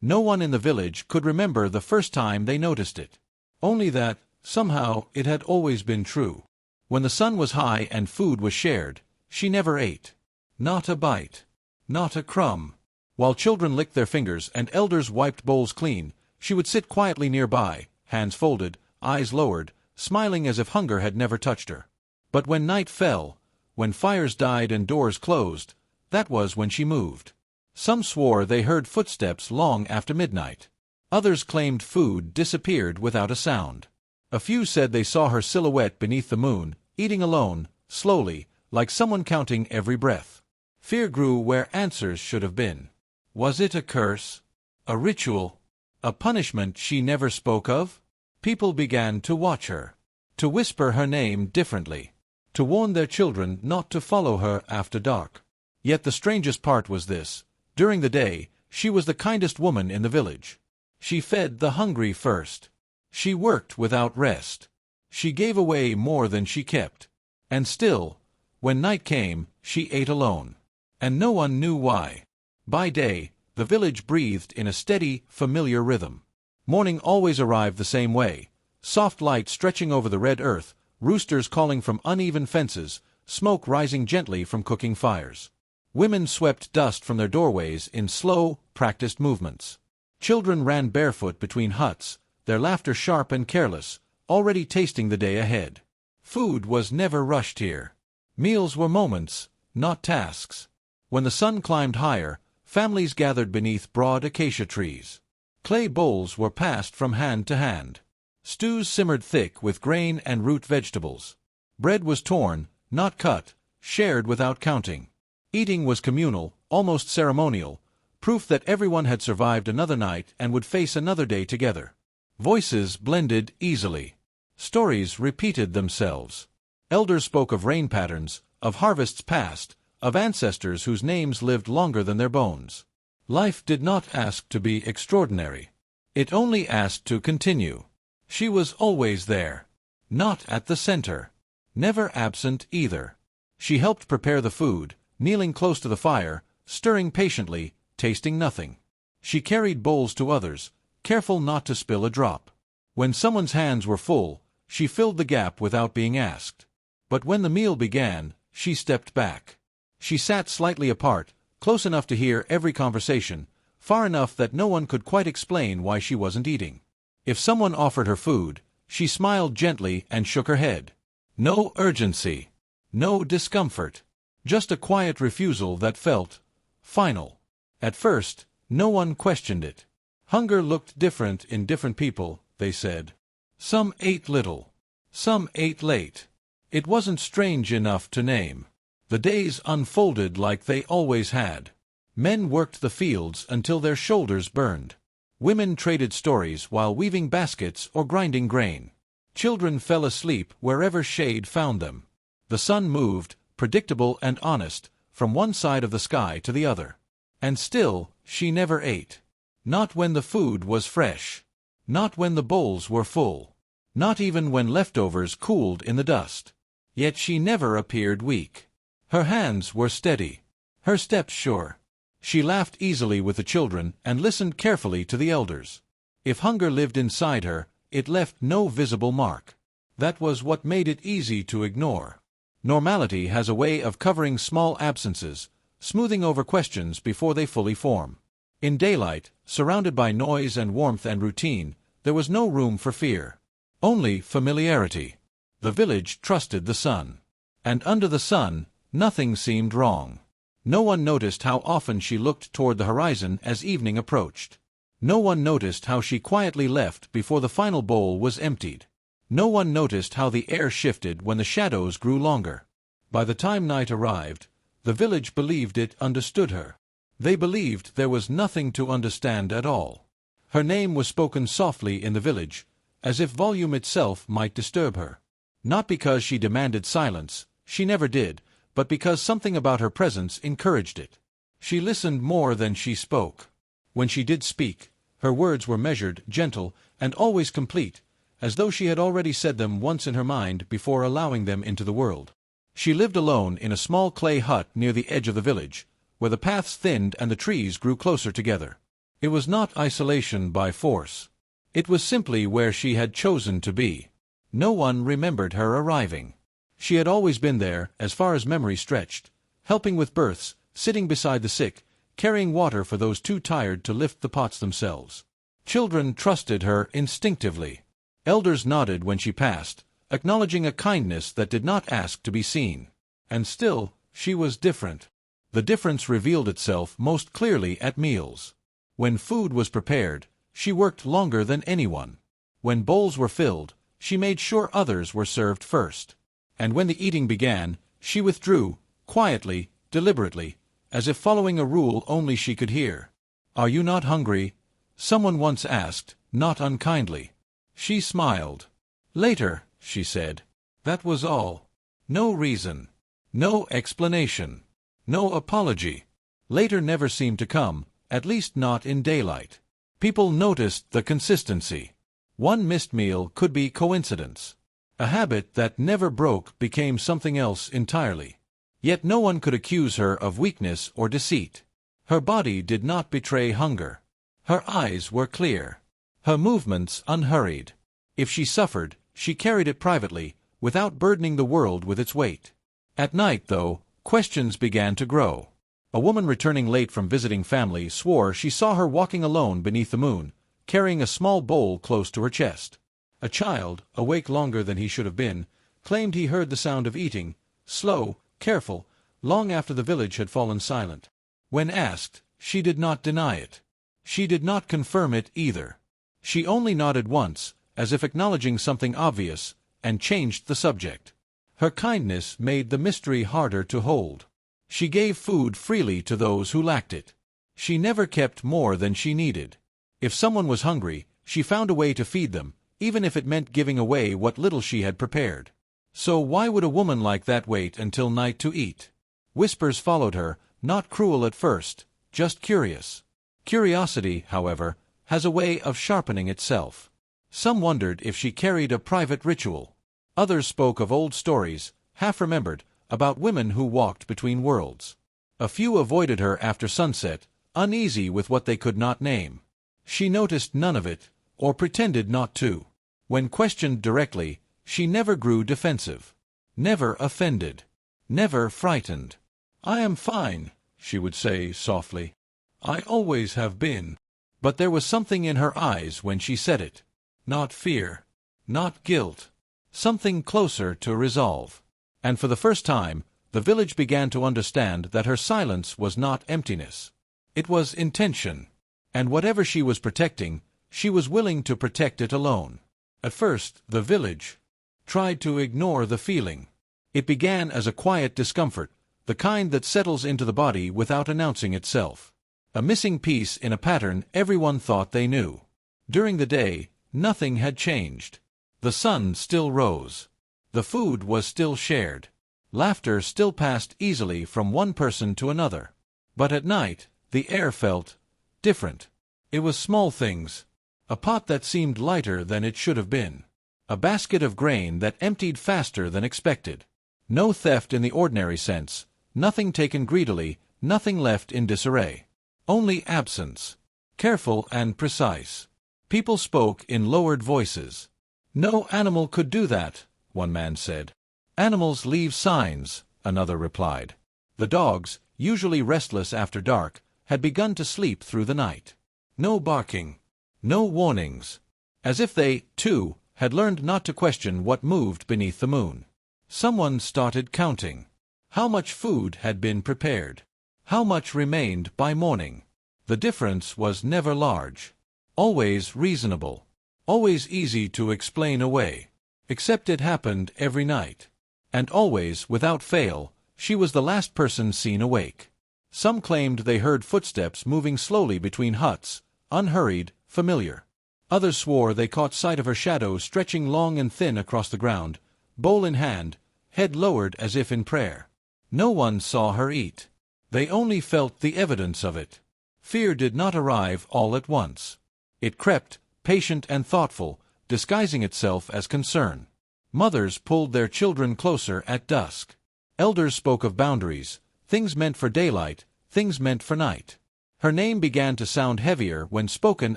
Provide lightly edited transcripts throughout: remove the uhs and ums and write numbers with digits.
No one in the village could remember the first time they noticed it. Only that, somehow, it had always been true. When the sun was high and food was shared, she never ate. Not a bite. Not a crumb. While children licked their fingers and elders wiped bowls clean, she would sit quietly nearby, hands folded, eyes lowered, smiling as if hunger had never touched her. But when night fell, when fires died and doors closed, that was when she moved. Some swore they heard footsteps long after midnight. Others claimed food disappeared without a sound. A few said they saw her silhouette beneath the moon, eating alone, slowly, like someone counting every breath. Fear grew where answers should have been. Was it a curse? A ritual? A punishment she never spoke of? People began to watch her, to whisper her name differently, to warn their children not to follow her after dark. Yet the strangest part was this: during the day, she was the kindest woman in the village. She fed the hungry first. She worked without rest. She gave away more than she kept. And still, when night came, she ate alone. And no one knew why. By day, the village breathed in a steady, familiar rhythm. Morning always arrived the same way: soft light stretching over the red earth, roosters calling from uneven fences, smoke rising gently from cooking fires. Women swept dust from their doorways in slow, practiced movements. Children ran barefoot between huts, their laughter sharp and careless, already tasting the day ahead. Food was never rushed here. Meals were moments, not tasks. When the sun climbed higher, families gathered beneath broad acacia trees. Clay bowls were passed from hand to hand. Stews simmered thick with grain and root vegetables. Bread was torn, not cut, shared without counting. Eating was communal, almost ceremonial, proof that everyone had survived another night and would face another day together. Voices blended easily. Stories repeated themselves. Elders spoke of rain patterns, of harvests past, of ancestors whose names lived longer than their bones. Life did not ask to be extraordinary. It only asked to continue. She was always there. Not at the center. Never absent either. She helped prepare the food, kneeling close to the fire, stirring patiently, tasting nothing. She carried bowls to others, careful not to spill a drop. When someone's hands were full, she filled the gap without being asked. But when the meal began, she stepped back. She sat slightly apart, close enough to hear every conversation, far enough that no one could quite explain why she wasn't eating. If someone offered her food, she smiled gently and shook her head. No urgency. No discomfort. Just a quiet refusal that felt final. At first, no one questioned it. Hunger looked different in different people, they said. Some ate little. Some ate late. It wasn't strange enough to name. The days unfolded like they always had. Men worked the fields until their shoulders burned. Women traded stories while weaving baskets or grinding grain. Children fell asleep wherever shade found them. The sun moved, predictable and honest, from one side of the sky to the other. And still, she never ate. Not when the food was fresh. Not when the bowls were full. Not even when leftovers cooled in the dust. Yet she never appeared weak. Her hands were steady. Her steps sure. She laughed easily with the children and listened carefully to the elders. If hunger lived inside her, it left no visible mark. That was what made it easy to ignore. Normality has a way of covering small absences, smoothing over questions before they fully form. In daylight, surrounded by noise and warmth and routine, there was no room for fear. Only familiarity. The village trusted the sun. And under the sun, nothing seemed wrong. No one noticed how often she looked toward the horizon as evening approached. No one noticed how she quietly left before the final bowl was emptied. No one noticed how the air shifted when the shadows grew longer. By the time night arrived, the village believed it understood her. They believed there was nothing to understand at all. Her name was spoken softly in the village, as if volume itself might disturb her. Not because she demanded silence, she never did, but because something about her presence encouraged it. She listened more than she spoke. When she did speak, her words were measured, gentle, and always complete, as though she had already said them once in her mind before allowing them into the world. She lived alone in a small clay hut near the edge of the village, where the paths thinned and the trees grew closer together. It was not isolation by force. It was simply where she had chosen to be. No one remembered her arriving. She had always been there, as far as memory stretched, helping with births, sitting beside the sick, carrying water for those too tired to lift the pots themselves. Children trusted her instinctively. Elders nodded when she passed, acknowledging a kindness that did not ask to be seen. And still, she was different. The difference revealed itself most clearly at meals. When food was prepared, she worked longer than anyone. When bowls were filled, she made sure others were served first. And when the eating began, she withdrew, quietly, deliberately, as if following a rule only she could hear. "Are you not hungry?" someone once asked, not unkindly. She smiled. "Later," she said. That was all. No reason. No explanation. No apology. Later never seemed to come, at least not in daylight. People noticed the consistency. One missed meal could be coincidence. A habit that never broke became something else entirely. Yet no one could accuse her of weakness or deceit. Her body did not betray hunger. Her eyes were clear. Her movements unhurried. If she suffered, she carried it privately, without burdening the world with its weight. At night, though, questions began to grow. A woman returning late from visiting family swore she saw her walking alone beneath the moon, carrying a small bowl close to her chest. A child, awake longer than he should have been, claimed he heard the sound of eating, slow, careful, long after the village had fallen silent. When asked, she did not deny it. She did not confirm it either. She only nodded once, as if acknowledging something obvious, and changed the subject. Her kindness made the mystery harder to hold. She gave food freely to those who lacked it. She never kept more than she needed. If someone was hungry, she found a way to feed them, even if it meant giving away what little she had prepared. So why would a woman like that wait until night to eat? Whispers followed her, not cruel at first, just curious. Curiosity, however, has a way of sharpening itself. Some wondered if she carried a private ritual. Others spoke of old stories, half-remembered, about women who walked between worlds. A few avoided her after sunset, uneasy with what they could not name. She noticed none of it, or pretended not to. When questioned directly, she never grew defensive. Never offended. Never frightened. "I am fine," she would say softly. "I always have been." But there was something in her eyes when she said it. Not fear. Not guilt. Something closer to resolve. And for the first time, the village began to understand that her silence was not emptiness. It was intention. And whatever she was protecting, she was willing to protect it alone. At first, the village tried to ignore the feeling. It began as a quiet discomfort, the kind that settles into the body without announcing itself. A missing piece in a pattern everyone thought they knew. During the day, nothing had changed. The sun still rose. The food was still shared. Laughter still passed easily from one person to another. But at night, the air felt different. It was small things. A pot that seemed lighter than it should have been. A basket of grain that emptied faster than expected. No theft in the ordinary sense, nothing taken greedily, nothing left in disarray. Only absence. Careful and precise. People spoke in lowered voices. "No animal could do that," one man said. "Animals leave signs," another replied. The dogs, usually restless after dark, had begun to sleep through the night. No barking. No warnings. As if they, too, had learned not to question what moved beneath the moon. Someone started counting. How much food had been prepared? How much remained by morning? The difference was never large. Always reasonable. Always easy to explain away. Except it happened every night. And always, without fail, she was the last person seen awake. Some claimed they heard footsteps moving slowly between huts, unhurried, familiar. Others swore they caught sight of her shadow stretching long and thin across the ground, bowl in hand, head lowered as if in prayer. No one saw her eat. They only felt the evidence of it. Fear did not arrive all at once. It crept, patient and thoughtful, disguising itself as concern. Mothers pulled their children closer at dusk. Elders spoke of boundaries, things meant for daylight, things meant for night. Her name began to sound heavier when spoken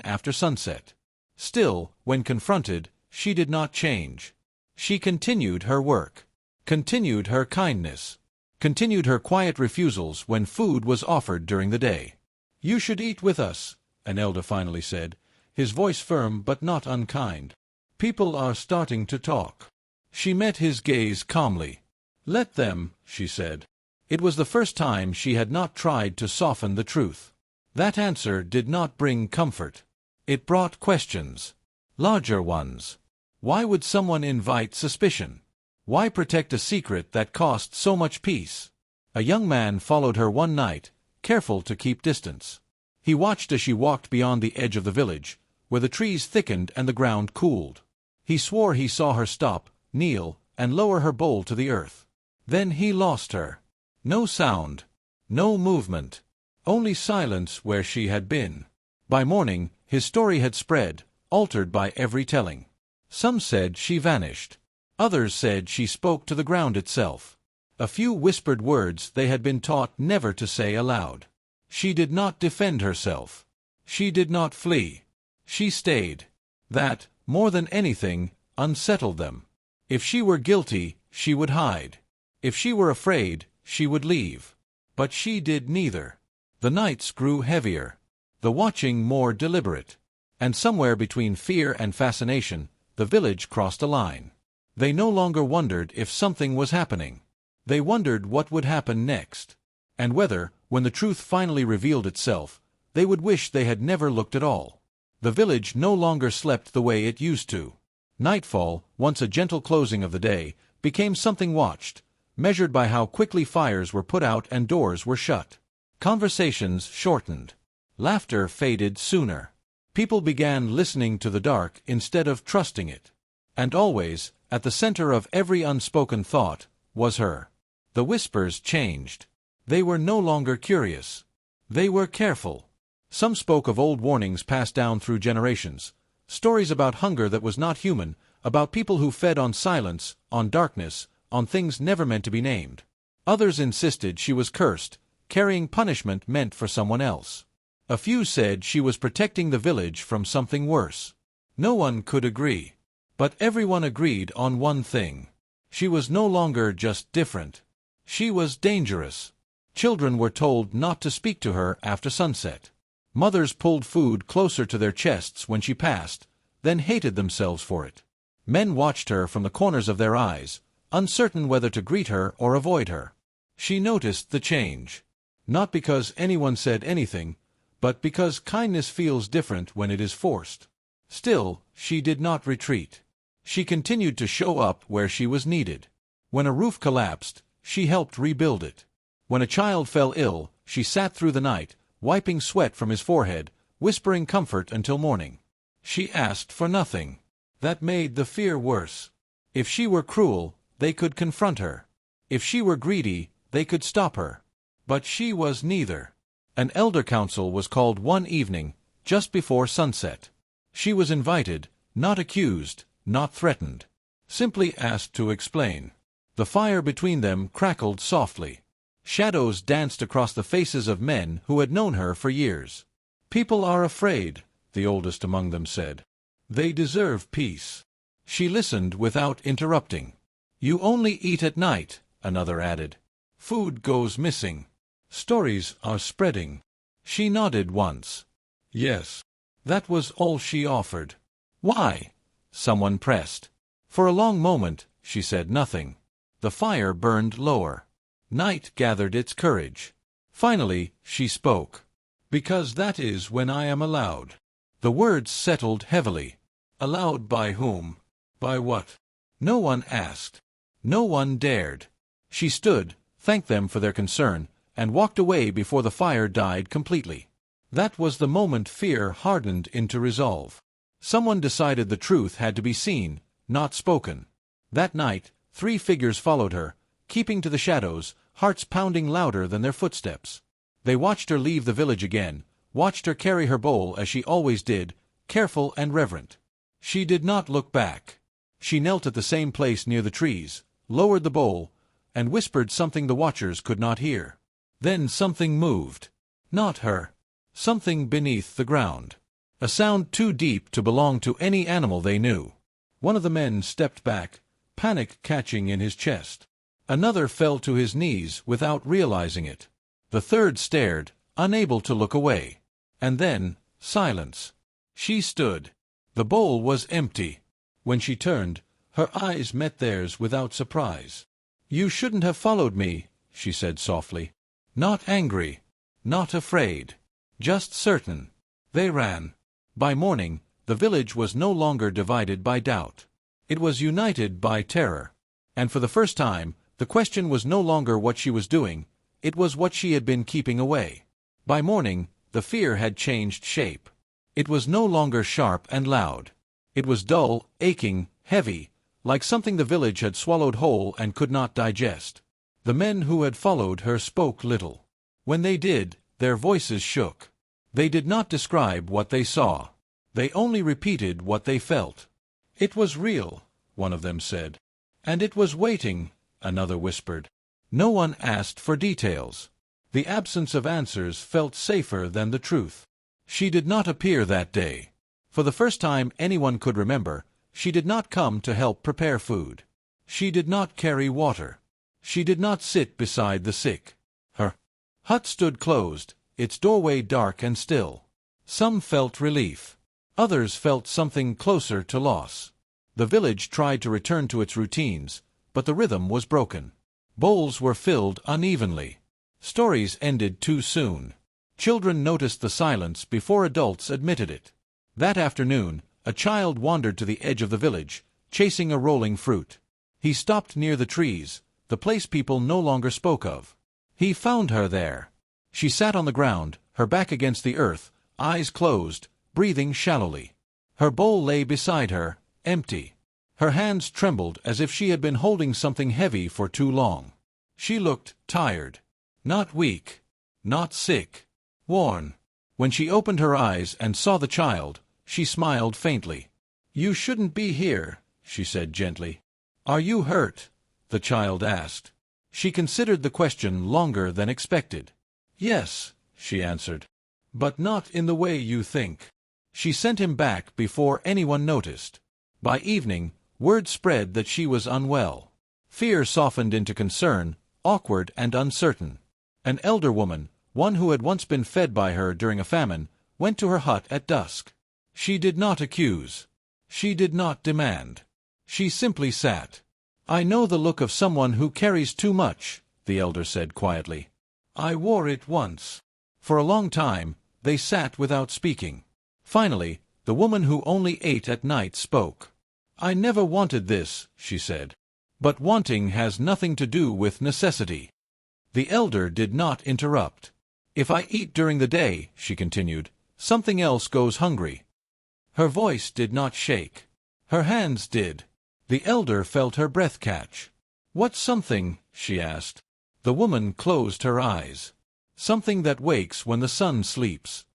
after sunset. Still, when confronted, she did not change. She continued her work, continued her kindness, continued her quiet refusals when food was offered during the day. "You should eat with us," an elder finally said, his voice firm but not unkind. "People are starting to talk." She met his gaze calmly. "Let them," she said. It was the first time she had not tried to soften the truth. That answer did not bring comfort. It brought questions. Larger ones. Why would someone invite suspicion? Why protect a secret that cost so much peace? A young man followed her one night, careful to keep distance. He watched as she walked beyond the edge of the village, where the trees thickened and the ground cooled. He swore he saw her stop, kneel, and lower her bowl to the earth. Then he lost her. No sound, no movement, only silence where she had been. By morning, his story had spread, altered by every telling. Some said she vanished. Others said she spoke to the ground itself. A few whispered words they had been taught never to say aloud. She did not defend herself. She did not flee. She stayed. That, more than anything, unsettled them. If she were guilty, she would hide. If she were afraid, she would leave. But she did neither. The nights grew heavier, the watching more deliberate. And somewhere between fear and fascination, the village crossed a line. They no longer wondered if something was happening. They wondered what would happen next. And whether, when the truth finally revealed itself, they would wish they had never looked at all. The village no longer slept the way it used to. Nightfall, once a gentle closing of the day, became something watched, measured by how quickly fires were put out and doors were shut. Conversations shortened. Laughter faded sooner. People began listening to the dark instead of trusting it. And always, at the center of every unspoken thought, was her. The whispers changed. They were no longer curious. They were careful. Some spoke of old warnings passed down through generations, stories about hunger that was not human, about people who fed on silence, on darkness, on things never meant to be named. Others insisted she was cursed, carrying punishment meant for someone else. A few said she was protecting the village from something worse. No one could agree. But everyone agreed on one thing. She was no longer just different. She was dangerous. Children were told not to speak to her after sunset. Mothers pulled food closer to their chests when she passed, then hated themselves for it. Men watched her from the corners of their eyes, uncertain whether to greet her or avoid her. She noticed the change. Not because anyone said anything, but because kindness feels different when it is forced. Still, she did not retreat. She continued to show up where she was needed. When a roof collapsed, she helped rebuild it. When a child fell ill, she sat through the night, wiping sweat from his forehead, whispering comfort until morning. She asked for nothing. That made the fear worse. If she were cruel, they could confront her. If she were greedy, they could stop her. But she was neither. An elder council was called one evening, just before sunset. She was invited, not accused, not threatened. Simply asked to explain. The fire between them crackled softly. Shadows danced across the faces of men who had known her for years. "People are afraid," the oldest among them said. "They deserve peace." She listened without interrupting. "You only eat at night," another added. "Food goes missing. Stories are spreading." She nodded once. Yes. That was all she offered. "Why?" someone pressed. For a long moment, she said nothing. The fire burned lower. Night gathered its courage. Finally, she spoke. "Because that is when I am allowed." The words settled heavily. Allowed by whom? By what? No one asked. No one dared. She stood, thanked them for their concern, and walked away before the fire died completely. That was the moment fear hardened into resolve. Someone decided the truth had to be seen, not spoken. That night, 3 figures followed her, keeping to the shadows, hearts pounding louder than their footsteps. They watched her leave the village again, watched her carry her bowl as she always did, careful and reverent. She did not look back. She knelt at the same place near the trees, lowered the bowl, and whispered something the watchers could not hear. Then something moved. Not her. Something beneath the ground. A sound too deep to belong to any animal they knew. One of the men stepped back, panic catching in his chest. Another fell to his knees without realizing it. The third stared, unable to look away. And then, silence. She stood. The bowl was empty. When she turned, her eyes met theirs without surprise. "You shouldn't have followed me," she said softly. Not angry, not afraid, just certain. They ran. By morning, the village was no longer divided by doubt. It was united by terror. And for the first time, the question was no longer what she was doing, it was what she had been keeping away. By morning, the fear had changed shape. It was no longer sharp and loud. It was dull, aching, heavy, like something the village had swallowed whole and could not digest. The men who had followed her spoke little. When they did, their voices shook. They did not describe what they saw. They only repeated what they felt. "It was real," one of them said. "And it was waiting," another whispered. No one asked for details. The absence of answers felt safer than the truth. She did not appear that day. For the first time anyone could remember, she did not come to help prepare food. She did not carry water. She did not sit beside the sick. Her hut stood closed, its doorway dark and still. Some felt relief. Others felt something closer to loss. The village tried to return to its routines, but the rhythm was broken. Bowls were filled unevenly. Stories ended too soon. Children noticed the silence before adults admitted it. That afternoon, a child wandered to the edge of the village, chasing a rolling fruit. He stopped near the trees, the place people no longer spoke of. He found her there. She sat on the ground, her back against the earth, eyes closed, breathing shallowly. Her bowl lay beside her, empty. Her hands trembled as if she had been holding something heavy for too long. She looked tired. Not weak. Not sick. Worn. When she opened her eyes and saw the child, she smiled faintly. "You shouldn't be here," she said gently. "Are you hurt?" the child asked. She considered the question longer than expected. "Yes," she answered. "But not in the way you think." She sent him back before anyone noticed. By evening, word spread that she was unwell. Fear softened into concern, awkward and uncertain. An elder woman, one who had once been fed by her during a famine, went to her hut at dusk. She did not accuse. She did not demand. She simply sat. "I know the look of someone who carries too much," the elder said quietly. "I wore it once." For a long time, they sat without speaking. Finally, the woman who only ate at night spoke. "I never wanted this," she said. "But wanting has nothing to do with necessity." The elder did not interrupt. "If I eat during the day," she continued, "something else goes hungry." Her voice did not shake. Her hands did. The elder felt her breath catch. "What's something?" she asked. The woman closed her eyes. "Something that wakes when the sun sleeps."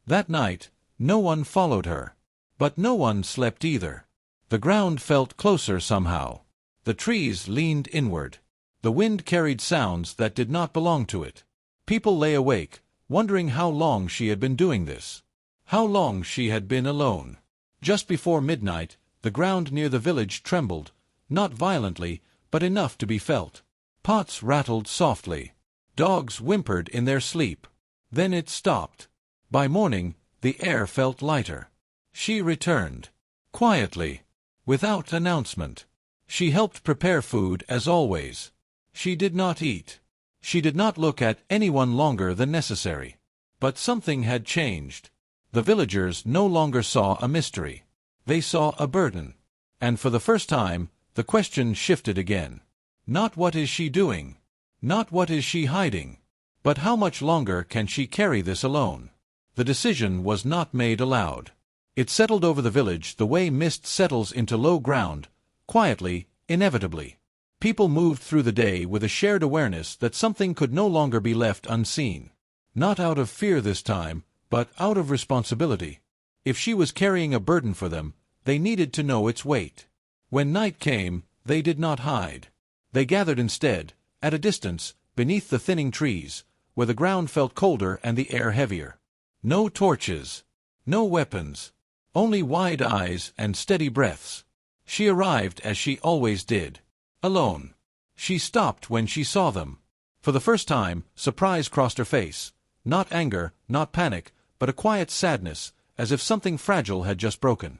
That night, no one followed her. But no one slept either. The ground felt closer somehow. The trees leaned inward. The wind carried sounds that did not belong to it. People lay awake, wondering how long she had been doing this. How long she had been alone. Just before midnight, the ground near the village trembled, not violently, but enough to be felt. Pots rattled softly. Dogs whimpered in their sleep. Then it stopped. By morning, the air felt lighter. She returned. Quietly. Without announcement. She helped prepare food as always. She did not eat. She did not look at anyone longer than necessary. But something had changed. The villagers no longer saw a mystery. They saw a burden. And for the first time, the question shifted again. Not what is she doing? Not what is she hiding? But how much longer can she carry this alone? The decision was not made aloud. It settled over the village the way mist settles into low ground, quietly, inevitably. People moved through the day with a shared awareness that something could no longer be left unseen. Not out of fear this time, but out of responsibility. If she was carrying a burden for them, they needed to know its weight. When night came, they did not hide. They gathered instead, at a distance, beneath the thinning trees, where the ground felt colder and the air heavier. No torches. No weapons. Only wide eyes and steady breaths. She arrived as she always did. Alone. She stopped when she saw them. For the first time, surprise crossed her face. Not anger, not panic, but a quiet sadness, as if something fragile had just broken.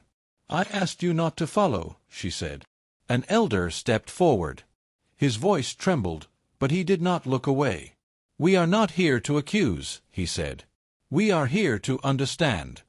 "I asked you not to follow," she said. An elder stepped forward. His voice trembled, but he did not look away. "We are not here to accuse," he said. "We are here to understand."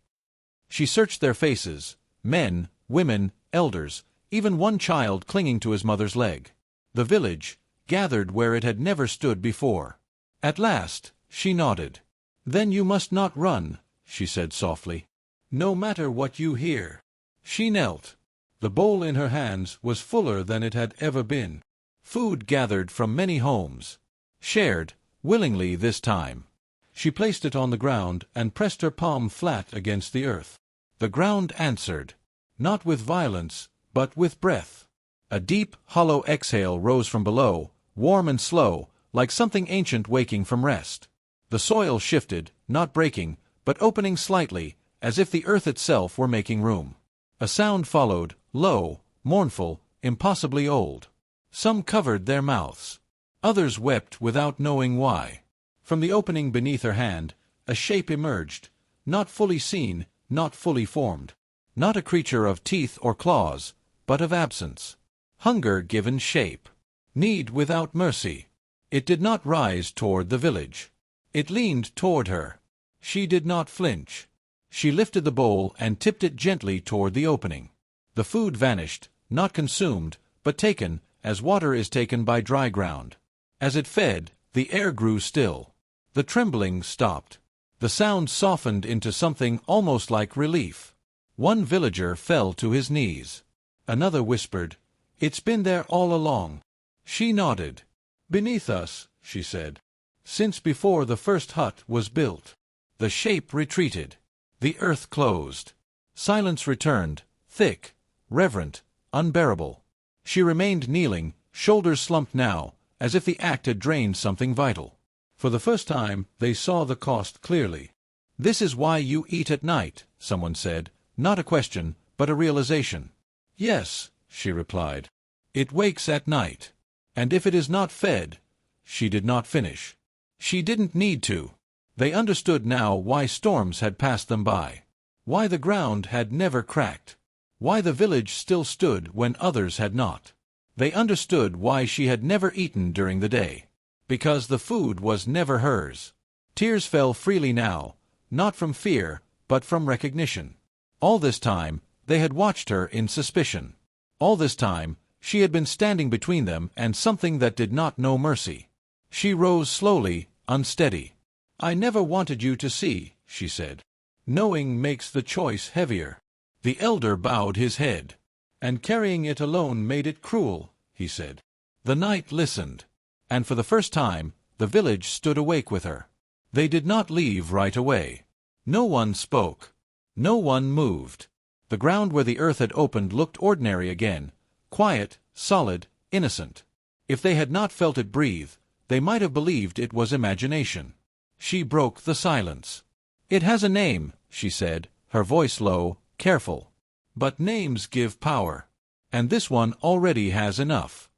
She searched their faces, men, women, elders, even one child clinging to his mother's leg. The village, gathered where it had never stood before. At last, she nodded. "Then you must not run," she said softly. "No matter what you hear." She knelt. The bowl in her hands was fuller than it had ever been. Food gathered from many homes. Shared, willingly this time. She placed it on the ground and pressed her palm flat against the earth. The ground answered. Not with violence, but with breath. A deep, hollow exhale rose from below, warm and slow, like something ancient waking from rest. The soil shifted, not breaking, but opening slightly, as if the earth itself were making room. A sound followed, low, mournful, impossibly old. Some covered their mouths. Others wept without knowing why. From the opening beneath her hand, a shape emerged, not fully seen, not fully formed. Not a creature of teeth or claws, but of absence. Hunger given shape. Need without mercy. It did not rise toward the village. It leaned toward her. She did not flinch. She lifted the bowl and tipped it gently toward the opening. The food vanished, not consumed, but taken, as water is taken by dry ground. As it fed, the air grew still. The trembling stopped. The sound softened into something almost like relief. One villager fell to his knees. Another whispered, "It's been there all along." She nodded. "Beneath us," she said. "Since before the first hut was built." The shape retreated. The earth closed. Silence returned, thick, reverent, unbearable. She remained kneeling, shoulders slumped now, as if the act had drained something vital. For the first time, they saw the cost clearly. "This is why you eat at night," someone said, not a question, but a realization. "Yes," she replied. "It wakes at night. And if it is not fed—" She did not finish. She didn't need to. They understood now why storms had passed them by. Why the ground had never cracked. Why the village still stood when others had not. They understood why she had never eaten during the day. Because the food was never hers. Tears fell freely now, not from fear, but from recognition. All this time, they had watched her in suspicion. All this time, she had been standing between them and something that did not know mercy. She rose slowly, unsteady. "I never wanted you to see," she said. "Knowing makes the choice heavier." The elder bowed his head. "And carrying it alone made it cruel," he said. The night listened. And for the first time, the village stood awake with her. They did not leave right away. No one spoke. No one moved. The ground where the earth had opened looked ordinary again, quiet, solid, innocent. If they had not felt it breathe, they might have believed it was imagination. She broke the silence. "It has a name," she said, her voice low, careful. "But names give power. And this one already has enough."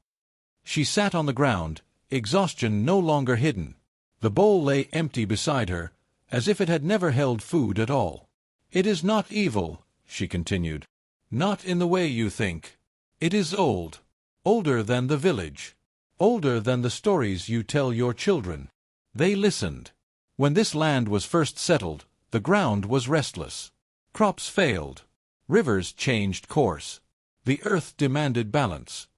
She sat on the ground, exhaustion no longer hidden. The bowl lay empty beside her, as if it had never held food at all. "It is not evil," she continued. "Not in the way you think. It is old. Older than the village. Older than the stories you tell your children." They listened. When this land was first settled, the ground was restless. Crops failed. Rivers changed course. The earth demanded balance.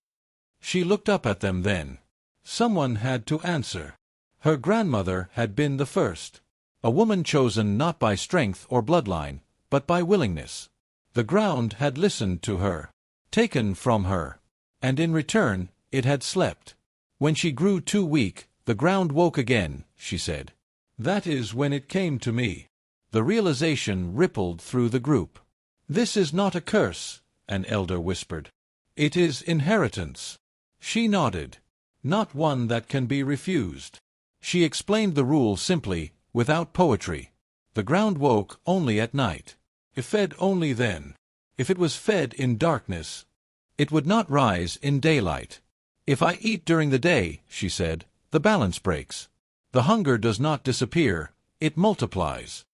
She looked up at them then. Someone had to answer. Her grandmother had been the first. A woman chosen not by strength or bloodline, but by willingness. The ground had listened to her. Taken from her. And in return, it had slept. When she grew too weak, the ground woke again, she said. That is when it came to me. The realization rippled through the group. "This is not a curse," an elder whispered. "It is inheritance." She nodded. "Not one that can be refused." She explained the rule simply, without poetry. The ground woke only at night. It fed only then. If it was fed in darkness, it would not rise in daylight. If I eat during the day, she said, the balance breaks. The hunger does not disappear, it multiplies.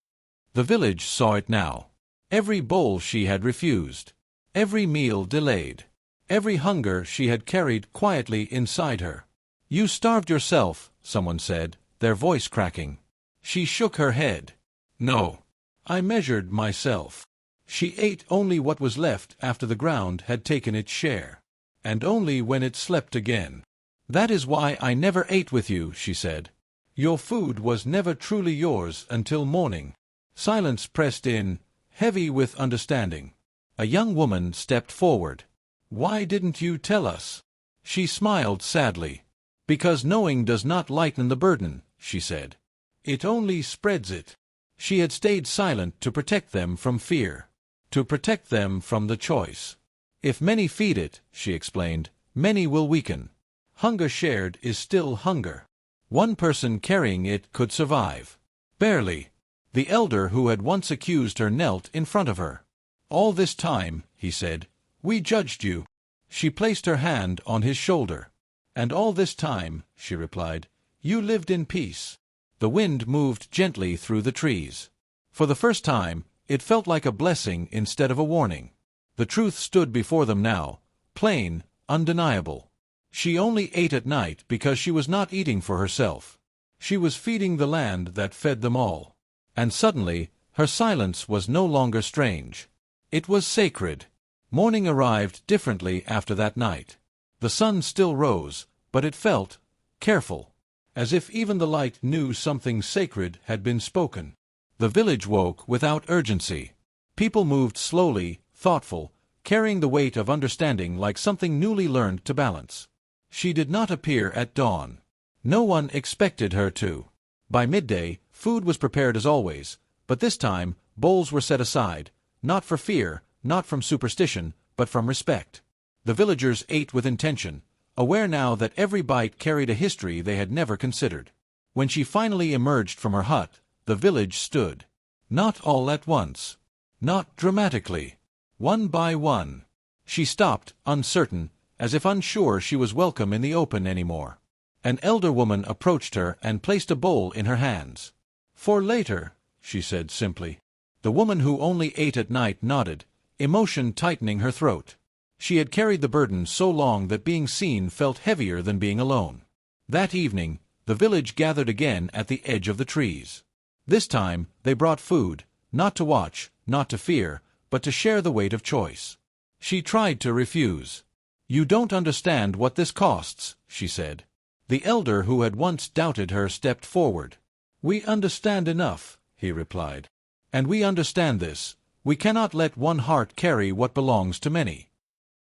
The village saw it now. Every bowl she had refused. Every meal delayed. Every hunger she had carried quietly inside her. You starved yourself, someone said, their voice cracking. She shook her head. No. I measured myself. She ate only what was left after the ground had taken its share. And only when it slept again. That is why I never ate with you, she said. Your food was never truly yours until morning. Silence pressed in, heavy with understanding. A young woman stepped forward. Why didn't you tell us? She smiled sadly. Because knowing does not lighten the burden, she said. It only spreads it. She had stayed silent to protect them from fear. To protect them from the choice. If many feed it, she explained, many will weaken. Hunger shared is still hunger. One person carrying it could survive. Barely. The elder who had once accused her knelt in front of her. All this time, he said, we judged you. She placed her hand on his shoulder. And all this time, she replied, you lived in peace. The wind moved gently through the trees. For the first time, it felt like a blessing instead of a warning. The truth stood before them now, plain, undeniable. She only ate at night because she was not eating for herself. She was feeding the land that fed them all. And suddenly, her silence was no longer strange. It was sacred. Morning arrived differently after that night. The sun still rose, but it felt careful, as if even the light knew something sacred had been spoken. The village woke without urgency. People moved slowly, thoughtful, carrying the weight of understanding like something newly learned to balance. She did not appear at dawn. No one expected her to. By midday, food was prepared as always, but this time, bowls were set aside, not for fear, not from superstition, but from respect. The villagers ate with intention, aware now that every bite carried a history they had never considered. When she finally emerged from her hut, the village stood. Not all at once. Not dramatically. One by one. She stopped, uncertain, as if unsure she was welcome in the open anymore. An elder woman approached her and placed a bowl in her hands. For later, she said simply. The woman who only ate at night nodded, emotion tightening her throat. She had carried the burden so long that being seen felt heavier than being alone. That evening, the village gathered again at the edge of the trees. This time, they brought food, not to watch, not to fear, but to share the weight of choice. She tried to refuse. You don't understand what this costs, she said. The elder who had once doubted her stepped forward. We understand enough, he replied. And we understand this. We cannot let one heart carry what belongs to many.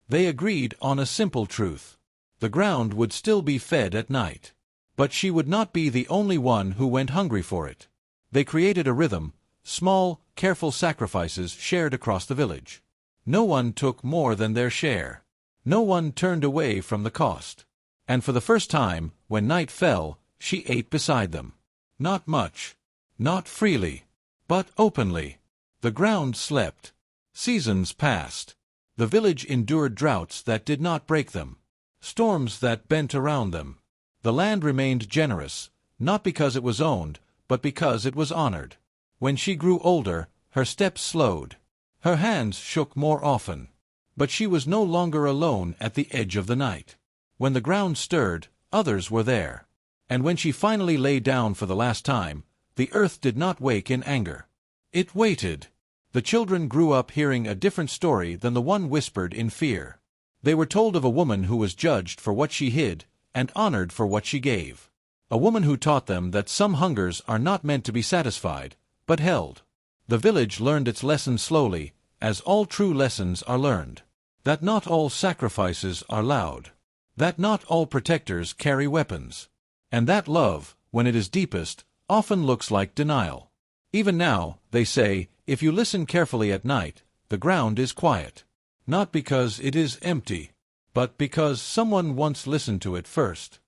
They agreed on a simple truth. The ground would still be fed at night. But she would not be the only one who went hungry for it. They created a rhythm, small, careful sacrifices shared across the village. No one took more than their share. No one turned away from the cost. And for the first time, when night fell, she ate beside them. Not much. Not freely. But openly. The ground slept. Seasons passed. The village endured droughts that did not break them. Storms that bent around them. The land remained generous, not because it was owned, but because it was honored. When she grew older, her steps slowed. Her hands shook more often. But she was no longer alone at the edge of the night. When the ground stirred, others were there. And when she finally lay down for the last time, the earth did not wake in anger. It waited. The children grew up hearing a different story than the one whispered in fear. They were told of a woman who was judged for what she hid, and honored for what she gave. A woman who taught them that some hungers are not meant to be satisfied, but held. The village learned its lesson slowly, as all true lessons are learned. That not all sacrifices are loud. That not all protectors carry weapons. And that love, when it is deepest, often looks like denial. Even now, they say, if you listen carefully at night, the ground is quiet. Not because it is empty, but because someone once listened to it first.